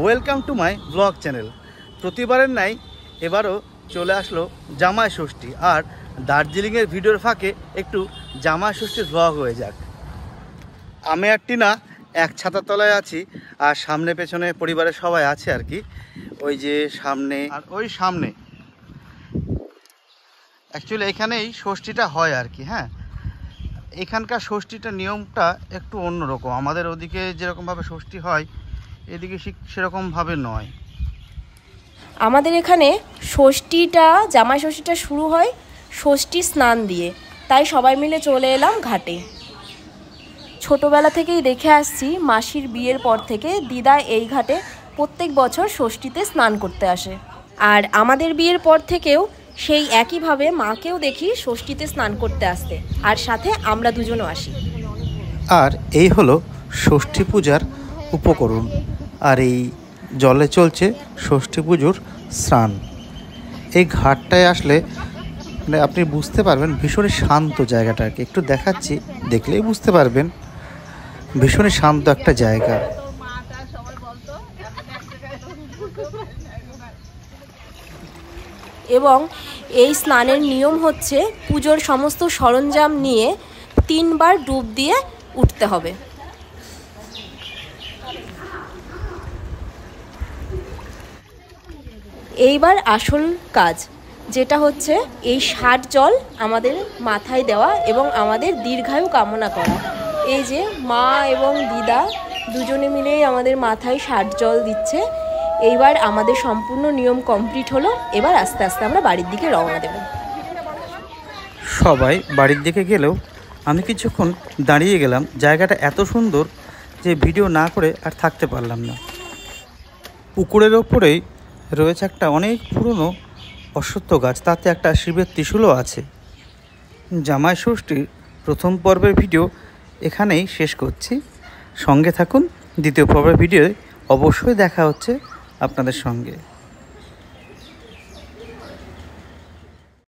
Welcome to my blog channel. প্রতিবারের নাই এবারও চলে আসলো জামাই ষষ্ঠী, আর দার্জিলিংয়ের ভিডিওর ফাঁকে একটু জামাই ষষ্ঠীর ব্লগ হয়ে যাক। আমি আর টিনা এক ছাতার তলায় আছি, আর সামনে পেছনে পরিবারের সবাই আছে আর কি। ওই যে সামনে আর ওই সামনে অ্যাকচুয়ালি এখানেই ষষ্ঠীটা হয় আর কি। হ্যাঁ, এখানকার ষষ্ঠীটা নিয়মটা একটু অন্যরকম। আমাদের ওদিকে যেরকমভাবে ষষ্ঠী হয় এদিকে সেরকমভাবে নয়। আমাদের এখানে জামাই ষষ্ঠীটা শুরু হয় ষষ্ঠী স্নান দিয়ে, তাই সবাই মিলে চলে এলাম ঘাটে। ছোটোবেলা থেকেই দেখে আসছি, মাসির বিয়ের পর থেকে দিদা এই ঘাটে প্রত্যেক বছর ষষ্ঠীতে স্নান করতে আসে। আর আমাদের বিয়ের পর থেকেও সেই একইভাবে মাকেও দেখি ষষ্ঠীতে স্নান করতে আসতে, আর সাথে আমরা দুজনও আসি। আর এই হলো ষষ্ঠী পূজার উপকরণ, আর এই জলে চলছে ষষ্ঠী পুজোর স্নান। এই ঘাটটায় আসলে মানে আপনি বুঝতে পারবেন ভীষণই শান্ত জায়গাটাকে। একটু দেখাচ্ছি, দেখলেই বুঝতে পারবেন ভীষণই শান্ত একটা জায়গা। এবং এই স্নানের নিয়ম হচ্ছে পুজোর সমস্ত সরঞ্জাম নিয়ে 3 বার ডুব দিয়ে উঠতে হবে। এইবার আসল কাজ যেটা হচ্ছে এই 60 জল আমাদের মাথায় দেওয়া এবং আমাদের দীর্ঘায়ু কামনা করা। এই যে মা এবং দিদা দুজনে মিলেই আমাদের মাথায় 60 জল দিচ্ছে। এইবার আমাদের সম্পূর্ণ নিয়ম কমপ্লিট হলো। এবার আস্তে আস্তে আমরা বাড়ির দিকে রওনা দেব। সবাই বাড়ির দিকে গেলেও আমি কিছুক্ষণ দাঁড়িয়ে গেলাম। জায়গাটা এত সুন্দর যে ভিডিও না করে আর থাকতে পারলাম না। পুকুরের ওপরেই রয়েছে একটা অনেক পুরনো অশ্বত্থ গাছ, তাতে একটা শিবের ত্রিশূলও আছে। জামাই ষষ্ঠীর প্রথম পর্বের ভিডিও এখানেই শেষ করছি। সঙ্গে থাকুন, দ্বিতীয় পর্বের ভিডিওয় অবশ্যই দেখা হচ্ছে আপনাদের সঙ্গে।